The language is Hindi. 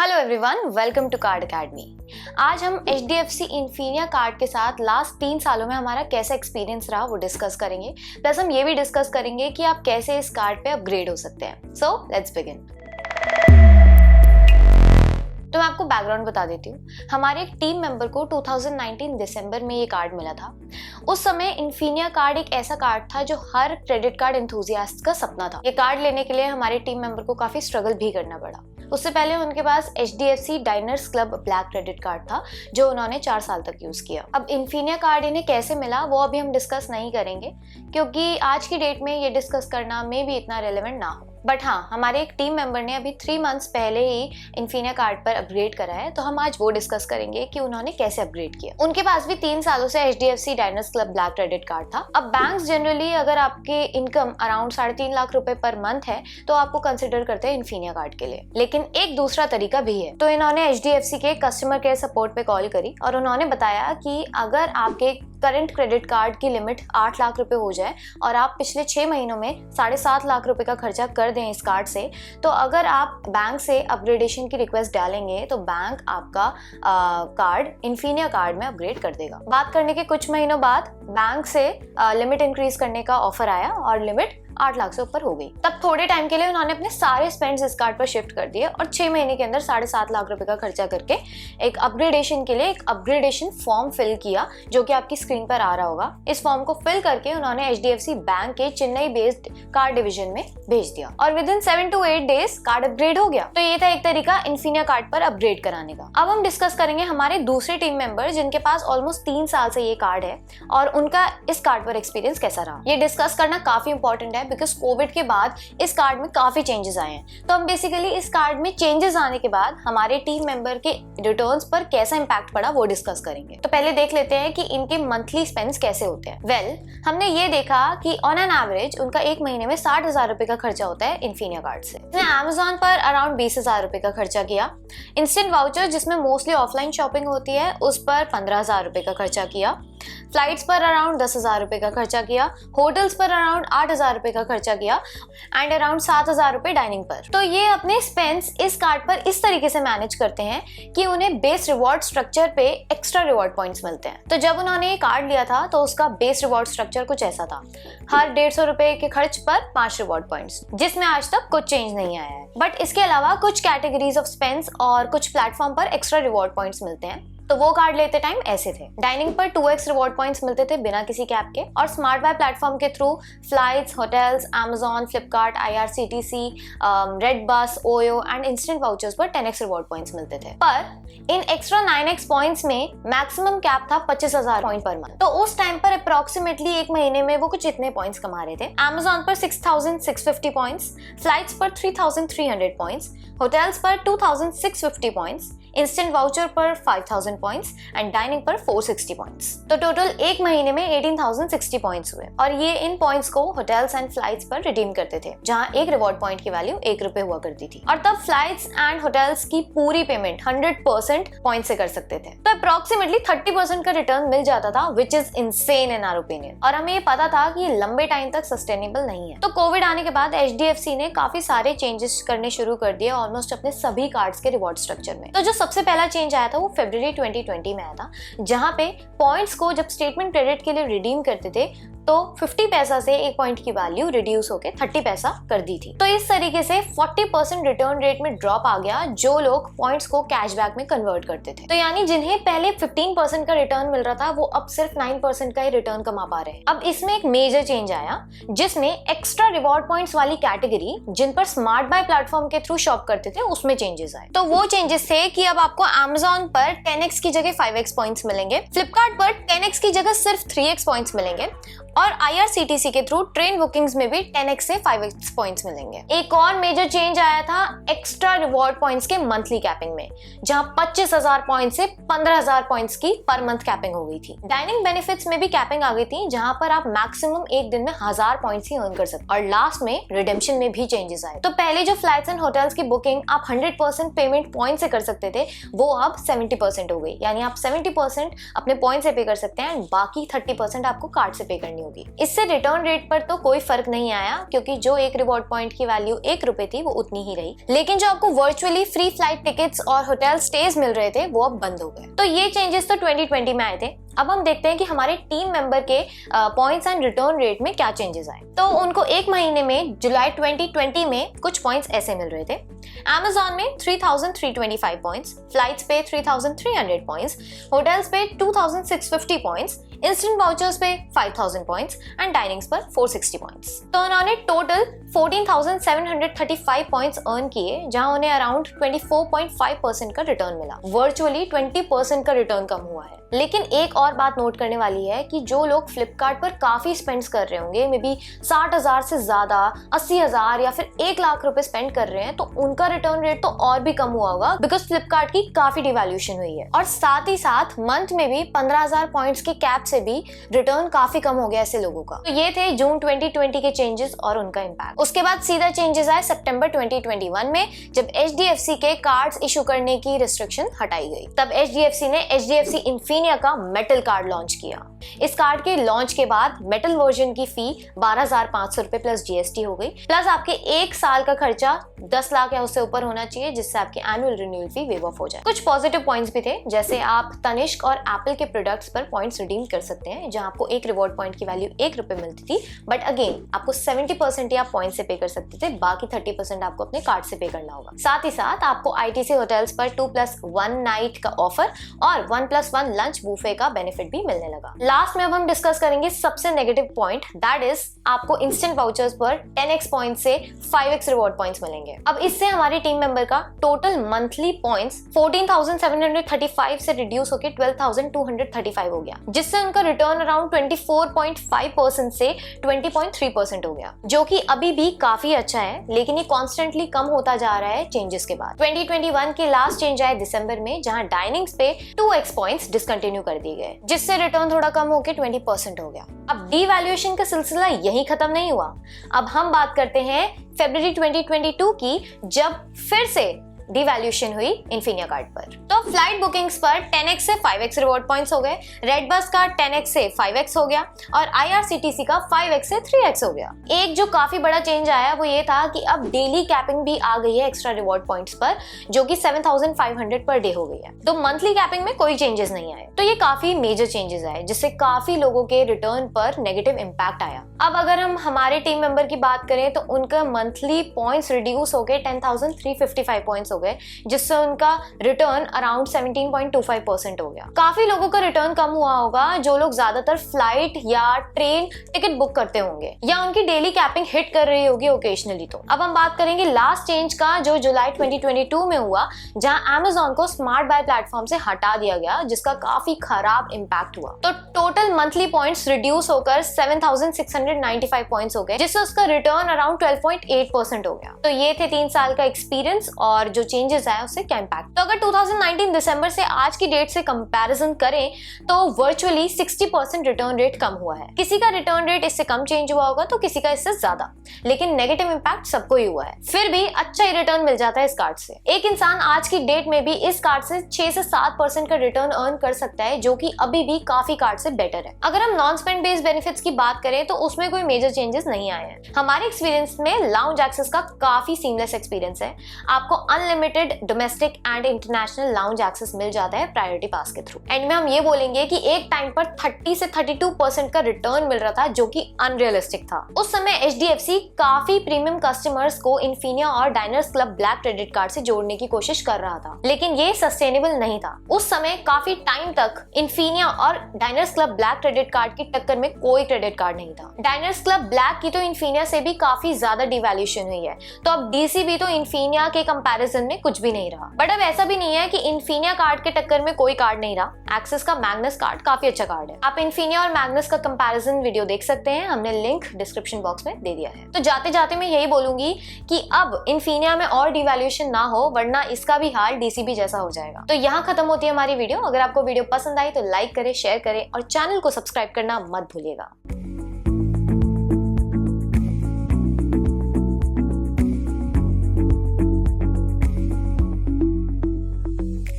Hello everyone, welcome to card academy. आज हम HDFC इन्फिनिया कार्ड के साथ लास्ट 3 सालों में हमारा कैसा एक्सपीरियंस रहा वो डिस्कस करेंगे। प्लस हम ये भी डिस्कस करेंगे कि आप कैसे इस कार्ड पे अपग्रेड हो सकते हैं। So let's begin. तो मैं आपको बैकग्राउंड बता देती हूँ। हमारे एक टीम मेंबर को 2019 दिसंबर में ये कार्ड मिला था। उस समय इन्फिनिया कार्ड एक ऐसा कार्ड था जो हर क्रेडिट कार्ड एंथुसियास्ट का सपना था। ये कार्ड लेने के लिए हमारे टीम मेंबर को काफी स्ट्रगल भी करना पड़ा। उससे पहले उनके पास HDFC diners club black credit card था जो उन्होंने 4 साल तक यूज किया। अब इन्फिनिया कार्ड इन्हें कैसे मिला वो अभी हम डिस्कस नहीं करेंगे, क्योंकि आज की डेट में ये डिस्कस करना मे भी इतना रेलेवेंट ना हो। बट हाँ, हमारे एक टीम मेंबर ने अभी 3 मंथ्स पहले ही इन्फिनिया कार्ड पर अपग्रेड करा है, तो हम आज वो डिस्कस करेंगे कि उन्होंने कैसे अपग्रेड किया। उनके पास भी 3 सालों से HDFC diners club black credit card था। अब बैंक्स जनरली अगर आपके इनकम अराउंड 3.5 लाख रुपए पर मंथ है तो आपको कंसिडर करते हैं इन्फिनिया कार्ड के लिए। लेकिन एक दूसरा तरीका भी है। तो इन्होंने HDFC के कस्टमर केयर सपोर्ट पे कॉल करी और उन्होंने बताया कि अगर आपके करंट क्रेडिट कार्ड की लिमिट 8 लाख रुपए हो जाए और आप पिछले 6 महीनों में 7.5 लाख रुपए का खर्चा कर दें इस कार्ड से, तो अगर आप बैंक से अपग्रेडेशन की रिक्वेस्ट डालेंगे तो बैंक आपका कार्ड इन्फिनिया कार्ड में अपग्रेड कर देगा। बात करने के कुछ महीनों बाद बैंक से लिमिट इंक्रीज करने का ऑफर आया और लिमिट 8 लाख से ऊपर हो गई। तब थोड़े टाइम के लिए उन्होंने अपने सारे स्पेंड्स इस कार्ड पर शिफ्ट कर दिए और 6 महीने के अंदर 7.5 लाख रुपए का खर्चा करके एक अपग्रेडेशन के लिए एक अपग्रेडेशन फॉर्म फिल किया, जो कि आपकी स्क्रीन पर आ रहा होगा। इस फॉर्म को फिल करके उन्होंने HDFC बैंक के चेन्नई बेस्ड कार्ड डिवीजन में भेज दिया और with in 7 to 8 days card upgrade हो गया। तो ये था एक तरीका इन्फिनिया कार्ड पर अपग्रेड कराने का। अब हम डिस्कस करेंगे हमारे दूसरे टीम मेंबर जिनके पास ऑलमोस्ट 3 साल से ये कार्ड है और उनका इस कार्ड पर एक्सपीरियंस कैसा रहा। ये डिस्कस करना काफी इंपॉर्टेंट है बिकॉज कोविड के बाद इस कार्ड में काफी चेंजेस आए हैं। तो हम बेसिकली इस कार्ड में चेंजेस आने के बाद हमारे टीम मेंबर के रिटर्न्स पर कैसा इंपैक्ट पड़ा वो डिस्कस करेंगे। तो पहले देख लेते हैं कि इनके मंथली स्पेंड्स कैसे होते हैं। हमने ये देखा कि ऑन एन एवरेज उनका एक महीने में 60,000 रुपए का खर्चा होता है इन्फिनिया कार्ड से। इसने Amazon पर अराउंड 20,000 रुपए का खर्चा किया। इंस्टेंट वाउचर जिसमें मोस्टली ऑफलाइन शॉपिंग होती है उस पर 15,000 रुपए का खर्चा किया। फ्लाइट्स पर अराउंड 10,000 रुपए का खर्चा किया। होटल्स पर अराउंड 8,000 रुपए का खर्चा किया एंड अराउंड 7,000 रुपए डाइनिंग पर। तो ये अपने स्पेंड्स इस कार्ड पर इस तरीके से मैनेज करते हैं कि उन्हें बेस रिवॉर्ड स्ट्रक्चर पे एक्स्ट्रा रिवॉर्ड पॉइंट्स मिलते हैं। तो जब उन्होंने ये कार्ड लिया था तो उसका बेस रिवॉर्ड स्ट्रक्चर कुछ ऐसा था, हर 150 रुपए के खर्च पर 5 रिवॉर्ड पॉइंट्स, जिसमें आज तक कुछ चेंज नहीं आया है। बट इसके अलावा कुछ कैटेगरीज ऑफ स्पेंड्स और कुछ प्लेटफॉर्म पर एक्स्ट्रा रिवॉर्ड पॉइंट्स मिलते हैं। तो वो कार्ड लेते टाइम ऐसे थे। डाइनिंग पर 2x रिवॉर्ड पॉइंट्स मिलते थे बिना किसी कैप के, और स्मार्ट बाय प्लेटफॉर्म के through flights, hotels, Amazon, Flipkart, IRCTC, red bus, OYO and instant vouchers पर 10x रिवॉर्ड पॉइंट्स मिलते थे। पर इन एक्स्ट्रा 9x पॉइंट्स में मैक्सिमम कैप था 25,000 पॉइंट पर मंथ। तो उस टाइम पर अप्रोक्सीमेटली एक महीने में वो कुछ इतने पॉइंट्स कमा रहे थे। Amazon पर 6,650 पॉइंट्स, फ्लाइट्स पर 3,300 पॉइंट्स, होटल्स पर 2,650 पॉइंट्स, इंस्टेंट वाउचर पर 5,000 पॉइंट्स एंड डाइनिंग पर 460 पॉइंट्स। तो टोटल एक महीने में 18,060 पॉइंट्स हुए और ये इन पॉइंट्स को होटल्स एंड फ्लाइट्स पर रिडीम करते थे, जहां एक रिवॉर्ड पॉइंट की वैल्यू 1 रुपए हुआ करती थी। और तब फ्लाइट्स एंड होटल्स की पूरी पेमेंट 100% पॉइंट से कर सकते थे। तो अप्रोक्सीमेटली 30% का रिटर्न मिल जाता था, which is insane in our opinion. और हमें ये पता था कि ये लंबे टाइम तक सस्टेनेबल नहीं है। तो कोविड आने के बाद HDFC ने काफी सारे चेंजेस करने शुरू कर दिए ऑलमोस्ट अपने सभी कार्ड्स के रिवॉर्ड स्ट्रक्चर में। तो जो सबसे पहला चेंज आया था वो फरवरी 2020 में आया था, जहां पे पॉइंट्स को जब स्टेटमेंट क्रेडिट के लिए रिडीम करते थे तो 50 पैसा से एक पॉइंट की वैल्यू रिड्यूस होकर 30 पैसा कर दी थी। तो इस तरीके से 40% रिटर्न रेट में ड्रॉप आ गया जो लोग पॉइंट्स को कैशबैक में कन्वर्ट करते थे। तो यानी जिन्हें पहले 15% का रिटर्न मिल रहा था वो अब सिर्फ 9% का ही रिटर्न कमा पा रहे हैं। अब इसमें एक मेजर चेंज आया जिसमें एक्स्ट्रा रिवॉर्ड पॉइंट्स वाली कैटेगरी जिन पर स्मार्ट बाय प्लेटफॉर्म के थ्रू शॉप करते थे उसमें चेंजेस आए। तो वो चेंजेस थे कि अब आपको Amazon पर 10x की जगह 5x पॉइंट्स मिलेंगे, फ्लिपकार्ट पर 10x की जगह सिर्फ 3x पॉइंट्स मिलेंगे और IRCTC के थ्रू ट्रेन बुकिंग्स में भी 10x से 5x पॉइंट्स मिलेंगे। एक और मेजर चेंज आया था एक्स्ट्रा रिवॉर्ड पॉइंट्स के मंथली कैपिंग में, जहां 25,000 पॉइंट से 15,000 पॉइंट्स की पर मंथ कैपिंग हो गई थी। डाइनिंग बेनिफिट्स में भी कैपिंग आ गई थी, जहां पर आप मैक्सिमम एक दिन में 1000 पॉइंट्स ही अर्न कर सकते। और लास्ट में रिडेम्पशन में भी चेंजेस आए। तो पहले जो फ्लाइट्स एंड होटल्स की बुकिंग आप 100% पेमेंट पॉइंट से कर सकते थे वो अब 70% हो गई, यानी आप 70% अपने पॉइंट से पे कर सकते हैं, बाकी 30% आपको कार्ड से पे करनी होगी। इससे रिटर्न रेट पर तो कोई फर्क नहीं आया क्योंकि जो एक रिवॉर्ड पॉइंट की वैल्यू 1 रुपए थी वो उतनी ही रही, लेकिन जो आपको वर्चुअली फ्री फ्लाइट टिकट्स और होटल स्टेज मिल रहे थे वो अब बंद हो गए। तो ये चेंजेस तो 2020 में आए थे। अब हम देखते हैं कि हमारे टीम मेंबर के पॉइंट्स एंड रिटर्न रेट में क्या चेंजेस आए। तो उनको एक महीने में जुलाई 2020 में कुछ पॉइंट्स ऐसे मिल रहे थे। Amazon में 3,325 पॉइंट्स, फ्लाइट्स पे 3,300 पॉइंट्स, होटल्स पे 2,650 पॉइंट्स, इंस्टेंट वाउचर्स पे 5,000 पॉइंट्स एंड डाइनिंग्स पर 460 पॉइंट्स। तो उन्होंने टोटल 14,735 पॉइंट्स अर्न किए, जहां उन्हें अराउंड 24.5% का रिटर्न मिला। वर्चुअली 20% का रिटर्न कम हुआ है। लेकिन एक और बात नोट करने वाली है कि जो लोग फ्लिपकार्ट पर काफी स्पेंड्स कर रहे होंगे, मे बी 60,000 से ज्यादा, 80,000 या फिर 1 लाख रुपए स्पेंड कर रहे हैं, तो उनका रिटर्न रेट तो और भी कम हुआ होगा बिकॉज फ्लिपकार्ट की काफी डिवैल्यूएशन हुई है। और साथ ही साथ मंथ में भी 15,000 पॉइंट्स के कैप से भी रिटर्न काफी कम हो गया ऐसे लोगों का। तो ये थे जून 2020 के चेंजेस और उनका इम्पैक्ट। उसके बाद सीधा चेंजेस आए सितंबर 2021 में, जब HDFC के कार्ड्स इशू करने की रिस्ट्रिक्शन हटाई गई। तब HDFC ने HDFC Infinia का मेटल कार्ड लॉन्च किया। इस कार्ड के लॉन्च के बाद मेटल वर्जन की फी 12,500 रुपए प्लस GST हो गई, प्लस आपके 1 साल का खर्चा 10 लाख या उससे ऊपर होना चाहिए, जिससे आपकी annual renewal fee wave of हो जाए। कुछ पॉजिटिव पॉइंट्स भी थे, जैसे आप तनिष्क और एप्पल के प्रोडक्ट्स पर पॉइंट्स रिडीम कर सकते हैं, जहां आपको एक रिवॉर्ड पॉइंट की वैल्यू 1 रुपए मिलती थी, बट अगेन आपको 70% ही आप पॉइंट से पे कर सकते थे, बाकी 30% आपको अपने कार्ड से पे करना होगा। साथ ही साथ आपको ITC होटल्स पर 2+1 नाइट का ऑफर और 1+1 लंच बुफे का बेनिफिट भी मिलने लगा। लास्ट में अब हम डिस्कस करेंगे सबसे नेगेटिव पॉइंट, दैट इज आपको इंस्टेंट वाउचर्स पर 10x पॉइंट से 5x रिवॉर्ड पॉइंट्स मिलेंगे। अब इससे हमारे टीम मेंबर का टोटल मंथली पॉइंट्स 14,735 से रिड्यूस होकर 12,235 हो गया, जिससे उनका रिटर्न अराउंड 24.5% से 20.3% हो गया, जो कि अभी भी काफी अच्छा है, लेकिन ये कॉन्स्टेंटली कम होता जा रहा है चेंजेस के बाद। 2021 के लास्ट चेंज आए दिसंबर में, जहां डाइनिंग्स पे 2x पॉइंट्स डिसकंटिन्यू कर दिए गए, जिससे रिटर्न थोड़ा कम होकर 20% हो गया। अब डीवैल्यूएशन का सिलसिला यही खत्म नहीं हुआ। अब हम बात करते हैं फरवरी 2022 की, जब फिर से डिवैल्यूएशन हुई इन्फिनिया कार्ड पर। तो फ्लाइट बुकिंग्स पर 10x से 5x रिवॉर्ड पॉइंट्स हो गए, रेड बस का 10x से 5x हो गया और IRCTC का 5x से 3x हो गया। एक जो काफी बड़ा चेंज आया वो ये था कि अब डेली कैपिंग भी आ गई है एक्स्ट्रा रिवॉर्ड पॉइंट्स पर, जो कि 7,500 पर डे हो गई है। तो मंथली कैपिंग में कोई चेंजेस नहीं आए। तो ये काफी मेजर चेंजेस आए, जिससे काफी लोगों के रिटर्न पर नेगेटिव इम्पैक्ट आया। अब अगर हम हमारे टीम मेंबर की बात करें तो उनका मंथली पॉइंट्स रिड्यूस हो गए 10,355 पॉइंट्स हो गए, जिससे उनका रिटर्न अराउंड 17.25% हो गया। काफी लोगों का रिटर्न कम हुआ होगा जो लोग ज्यादातर फ्लाइट या ट्रेन टिकट बुक करते होंगे या उनकी डेली कैपिंग हिट कर रही होगी ओकेजनली। तो अब हम बात करेंगे लास्ट चेंज का, जो जुलाई 2022 में हुआ, जहां Amazon को स्मार्ट बाय प्लेटफॉर्म से हटा दिया गया, जिसका काफी खराब इंपैक्ट हुआ। तो टोटल मंथली पॉइंट्स रिड्यूस होकर 7,695 पॉइंट्स हो गए, जिससे उसका रिटर्न अराउंड 12.8% हो गया। तो ये थे 3 साल का एक्सपीरियंस और जो चेंजेस आया उससे क्या इम्पैक्ट। तो अगर 2019 दिसंबर से आज की डेट से कंपैरिजन करें तो वर्चुअली 60% रिटर्न रेट कम हुआ है। किसी का रिटर्न रेट इससे कम चेंज हुआ होगा तो किसी का इससे ज्यादा, लेकिन नेगेटिव इम्पैक्ट सबको ही हुआ है। फिर भी अच्छा ही रिटर्न मिल जाता है इस कार्ड से। एक इंसान आज की डेट में भी इस कार्ड से 6 से 7% का रिटर्न अर्न कर सकता है, जो कि अभी भी काफी कार्ड से बेटर है। अगर हम नॉन स्पेंड बेस्ड बेनिफिट्स की बात करें तो उसमें कोई मेजर चेंजेस नहीं आए हैं। हमारे एक्सपीरियंस में लाउंज एक्सेस का काफी सीमलेस एक्सपीरियंस है। आपको unlimited domestic and international lounge access मिल जाता है प्रायोरिटी पास के थ्रू। एंड में हम ये बोलेंगे कि एक टाइम पर 30 से 32% का रिटर्न मिल रहा था, जो कि अनरियलिस्टिक था। उस समय HDFC काफी प्रीमियम कस्टमर्स को इन्फिनिया और diners club black credit card से जोड़ने की कोशिश कर रहा था, लेकिन ये सस्टेनेबल नहीं था। उस समय काफी टाइम तक इन्फिनिया और diners club black credit card की टक्कर में कोई क्रेडिट कार्ड नहीं था। डाइनर्स क्लब ब्लैक की तो इन्फिनिया से भी काफी ज्यादा डिवैल्यूएशन हुई है, तो अब DC भी तो इन्फिनिया के कंपैरिजन में कुछ भी नहीं रहा। बट अब ऐसा भी नहीं है कि इन्फिनिया कार्ड के टक्कर में कोई कार्ड नहीं रहा। एक्सिस का मैग्नस कार्ड काफी अच्छा कार्ड है। आप इन्फिनिया और मैग्नस का कंपैरिजन वीडियो देख सकते हैं, हमने लिंक डिस्क्रिप्शन बॉक्स में दे दिया है। तो जाते जाते मैं यही बोलूंगी कि अब इन्फिनिया में और डिवैल्यूएशन ना हो, वरना इसका भी हाल DCB जैसा हो जाएगा। तो यहाँ खत्म होती है हमारी वीडियो। अगर आपको वीडियो पसंद आई तो लाइक करें, शेयर करें और चैनल को सब्सक्राइब करना मत भूलिएगा।